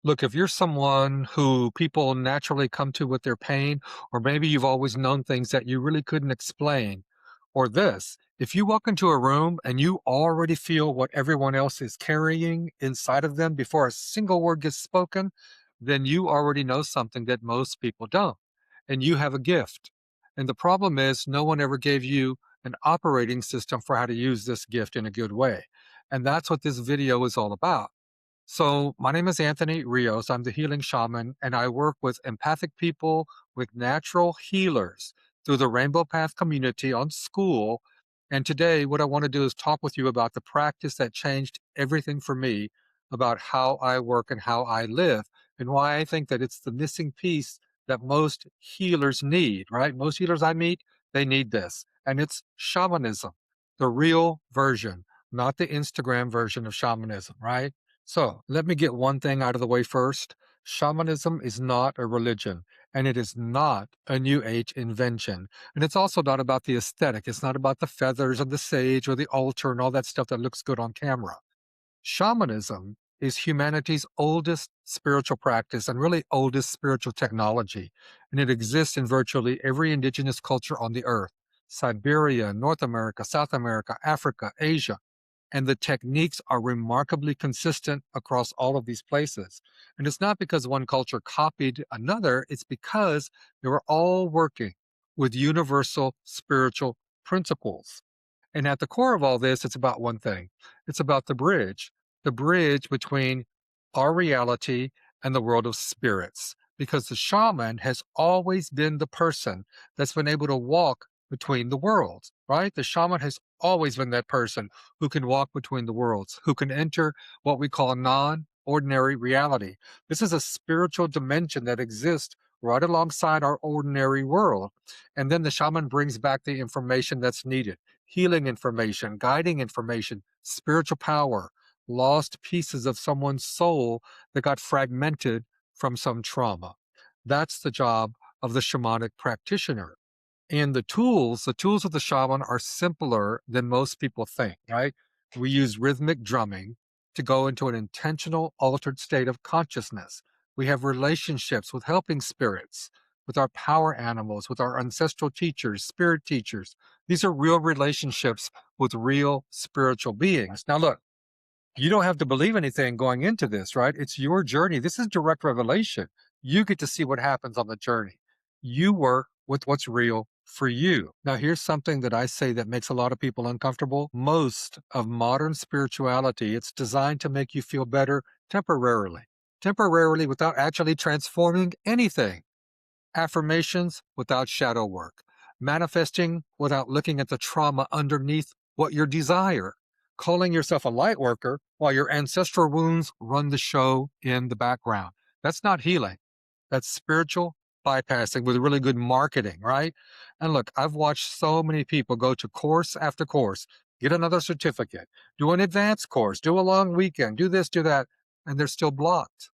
Look, if you're someone who people naturally come to with their pain, or maybe you've always known things that you really couldn't explain, or this, if you walk into a room and you already feel what everyone else is carrying inside of them before a single word gets spoken, then you already know something that most people don't. And you have a gift. And the problem is, no one ever gave you an operating system for how to use this gift in a good way. And that's what this video is all about. So, my name is Anthony Rios. I'm the healing shaman, and I work with empathic people, with natural healers through the Rainbow Path community on school. And today, what I want to do is talk with you about the practice that changed everything for me about how I work and how I live, and why I think that it's the missing piece that most healers need, right? Most healers I meet, they need this. And it's shamanism, the real version, not the Instagram version of shamanism, right? So let me get one thing out of the way first. Shamanism is not a religion, and it is not a New Age invention. And it's also not about the aesthetic. It's not about the feathers of the sage or the altar and all that stuff that looks good on camera. Shamanism is humanity's oldest spiritual practice and really oldest spiritual technology. And it exists in virtually every indigenous culture on the earth: Siberia, North America, South America, Africa, Asia. And the techniques are remarkably consistent across all of these places. And it's not because one culture copied another, it's because they were all working with universal spiritual principles. And at the core of all this, it's about one thing: it's about the bridge between our reality and the world of spirits. Because the shaman has always been the person that's been able to walk between the worlds, right? The shaman has always been that person who can walk between the worlds, who can enter what we call non ordinary reality. This is a spiritual dimension that exists right alongside our ordinary world. And then the shaman brings back the information that's needed: healing information, guiding information, spiritual power, lost pieces of someone's soul that got fragmented from some trauma. That's the job of the shamanic practitioner. And the tools of the shaman are simpler than most people think, right? We use rhythmic drumming to go into an intentional, altered state of consciousness. We have relationships with helping spirits, with our power animals, with our ancestral teachers, spirit teachers. These are real relationships with real spiritual beings. Now, look, you don't have to believe anything going into this, right? It's your journey. This is direct revelation. You get to see what happens on the journey. You work with what's real for you. Now, here's something that I say that makes a lot of people uncomfortable. Most of modern spirituality, it's designed to make you feel better temporarily without actually transforming anything. Affirmations without shadow work, manifesting without looking at the trauma underneath what you desire, calling yourself a light worker while your ancestral wounds run the show in the background. That's not healing. That's spiritual bypassing with really good marketing, right? And look, I've watched so many people go to course after course, get another certificate, do an advanced course, do a long weekend, do this, do that, and they're still blocked.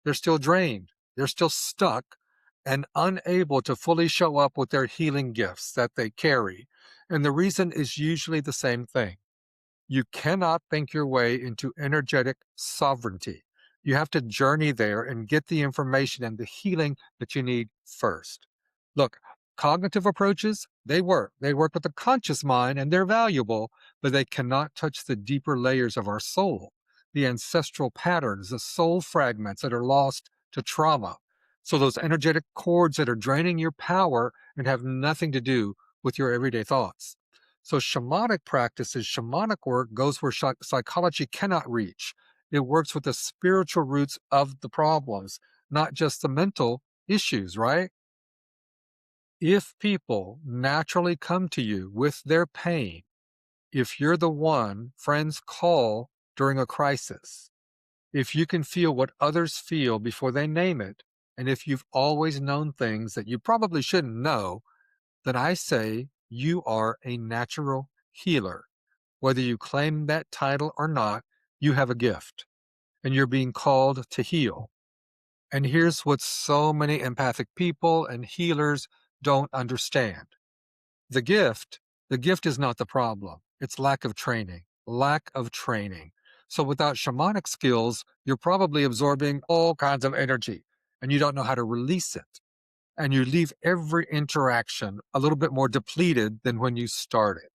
They're still drained. They're still stuck and unable to fully show up with their healing gifts that they carry. And the reason is usually the same thing: you cannot think your way into energetic sovereignty. You have to journey there and get the information and the healing that you need first. Look, cognitive approaches, they work. They work with the conscious mind and they're valuable, but they cannot touch the deeper layers of our soul, the ancestral patterns, the soul fragments that are lost to trauma. So, those energetic cords that are draining your power and have nothing to do with your everyday thoughts. So, shamanic practices, shamanic work goes where psychology cannot reach. It works with the spiritual roots of the problems, not just the mental issues, right? If people naturally come to you with their pain, if you're the one friends call during a crisis, if you can feel what others feel before they name it, and if you've always known things that you probably shouldn't know, then I say you are a natural healer. Whether you claim that title or not, you have a gift and you're being called to heal. And here's what so many empathic people and healers don't understand: the gift, the gift is not the problem. It's lack of training, lack of training. So without shamanic skills, you're probably absorbing all kinds of energy and you don't know how to release it. And you leave every interaction a little bit more depleted than when you started.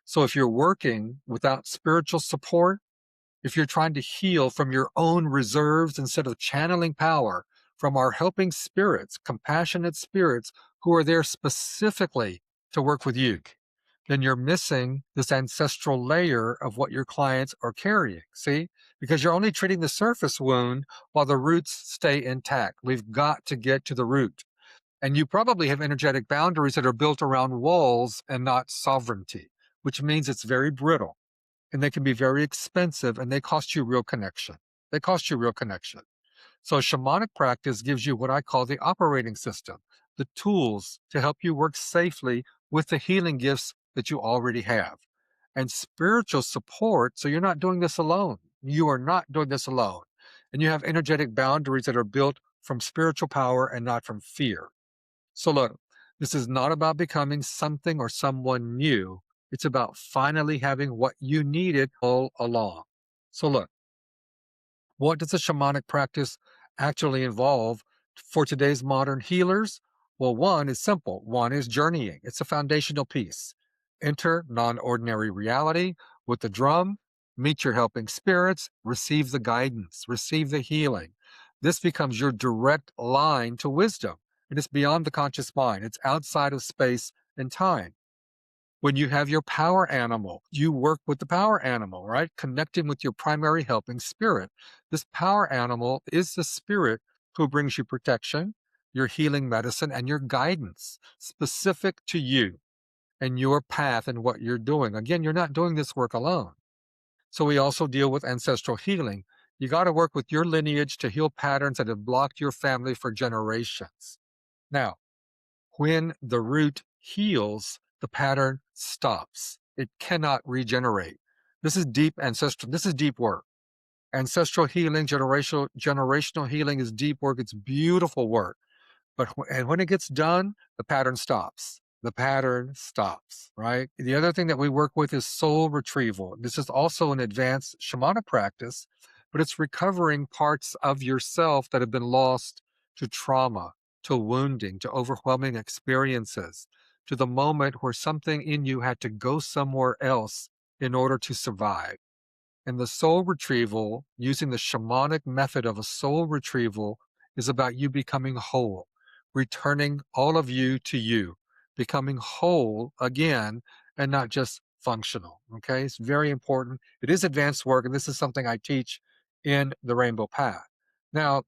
So if you're working without spiritual support, if you're trying to heal from your own reserves instead of channeling power from our helping spirits, compassionate spirits who are there specifically to work with you, then you're missing this ancestral layer of what your clients are carrying. See? Because you're only treating the surface wound while the roots stay intact. We've got to get to the root. And you probably have energetic boundaries that are built around walls and not sovereignty, which means it's very brittle and they can be very expensive and they cost you real connection. They cost you real connection. So shamanic practice gives you what I call the operating system, the tools to help you work safely with the healing gifts that you already have. And spiritual support, so you're not doing this alone. You are not doing this alone. And you have energetic boundaries that are built from spiritual power and not from fear. So look, this is not about becoming something or someone new. It's about finally having what you needed all along. So look, what does a shamanic practice actually involve for today's modern healers? Well, one is simple. One is journeying. It's a foundational piece. Enter non-ordinary reality with the drum, meet your helping spirits, receive the guidance, receive the healing. This becomes your direct line to wisdom. It is beyond the conscious mind. It's outside of space and time. When you have your power animal, you work with the power animal, right? Connecting with your primary helping spirit. This power animal is the spirit who brings you protection, your healing medicine, and your guidance specific to you and your path and what you're doing. Again, you're not doing this work alone. So we also deal with ancestral healing. You got to work with your lineage to heal patterns that have blocked your family for generations. Now, when the root heals, the pattern stops. It cannot regenerate. This is deep ancestral. This is deep work. Ancestral healing, generational healing is deep work. It's beautiful work. But and when it gets done, the pattern stops. The pattern stops, right? The other thing that we work with is soul retrieval. This is also an advanced shamanic practice, but it's recovering parts of yourself that have been lost to trauma, to wounding, to overwhelming experiences, to the moment where something in you had to go somewhere else in order to survive. And the soul retrieval, using the shamanic method of a soul retrieval, is about you becoming whole, returning all of you, becoming whole again and not just functional. Okay, it's very important. It is advanced work, and this is something I teach in the Rainbow Path. Now,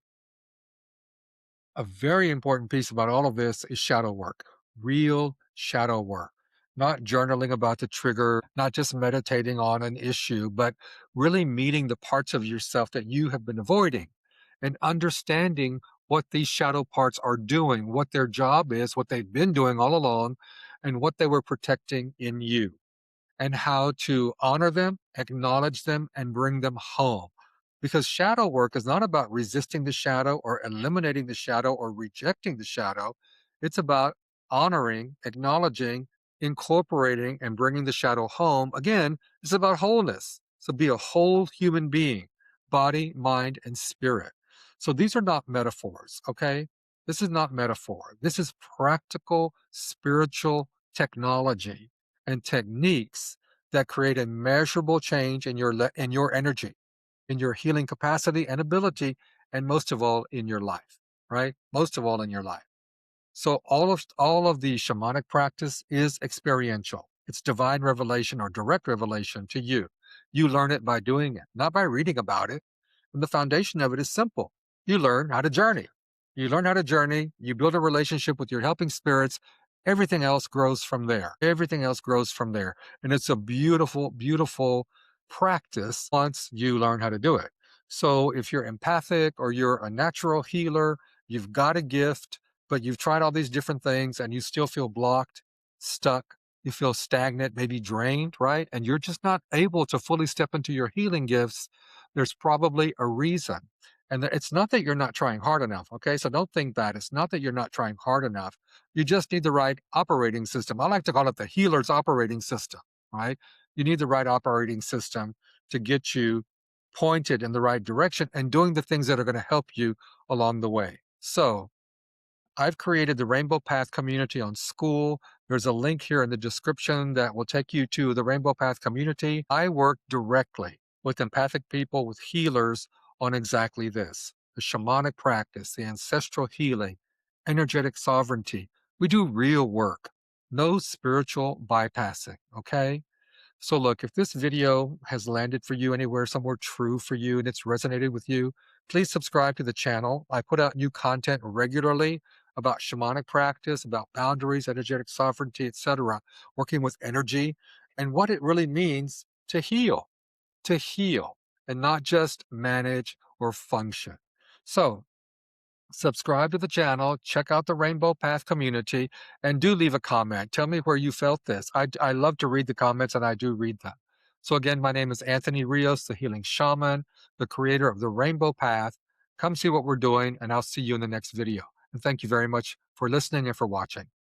a very important piece about all of this is shadow work, real shadow work, not journaling about the trigger, not just meditating on an issue, but really meeting the parts of yourself that you have been avoiding and understanding what these shadow parts are doing, what their job is, what they've been doing all along, and what they were protecting in you and how to honor them, acknowledge them, and bring them home. Because shadow work is not about resisting the shadow or eliminating the shadow or rejecting the shadow. It's about honoring, acknowledging, incorporating, and bringing the shadow home. Again, it's about wholeness. So be a whole human being, body, mind, and spirit. So these are not metaphors, okay? This is not metaphor. This is practical spiritual technology and techniques that create a measurable change in in your energy, in your healing capacity and ability, and most of all in your life, right? Most of all in your life. So all of the shamanic practice is experiential. It's divine revelation or direct revelation to you. You learn it by doing it, not by reading about it. And the foundation of it is simple. You learn how to journey. You learn how to journey, you build a relationship with your helping spirits. Everything else grows from there. Everything else grows from there. And it's a beautiful, beautiful practice once you learn how to do it. So if you're empathic or you're a natural healer, you've got a gift, but you've tried all these different things and you still feel blocked, stuck, you feel stagnant, maybe drained, right? And you're just not able to fully step into your healing gifts, there's probably a reason. And it's not that you're not trying hard enough, okay? So don't think that. It's not that you're not trying hard enough. You just need the right operating system. I like to call it the healer's operating system, right? You need the right operating system to get you pointed in the right direction and doing the things that are going to help you along the way. So, I've created the Rainbow Path community on School. There's a link here in the description that will take you to the Rainbow Path community. I work directly with empathic people, with healers on exactly this: the shamanic practice, the ancestral healing, energetic sovereignty. We do real work, no spiritual bypassing, okay? So, look, if this video has landed for you anywhere, somewhere true for you, and it's resonated with you, please subscribe to the channel. I put out new content regularly about shamanic practice, about boundaries, energetic sovereignty, etc., working with energy, and what it really means to heal, and not just manage or function. So, subscribe to the channel, check out the Rainbow Path community, and do leave a comment. Tell me where you felt this. I love to read the comments, and I do read them. So, again, my name is Anthony Rios, the Healing Shaman, the creator of the Rainbow Path. Come see what we're doing, and I'll see you in the next video. And thank you very much for listening and for watching.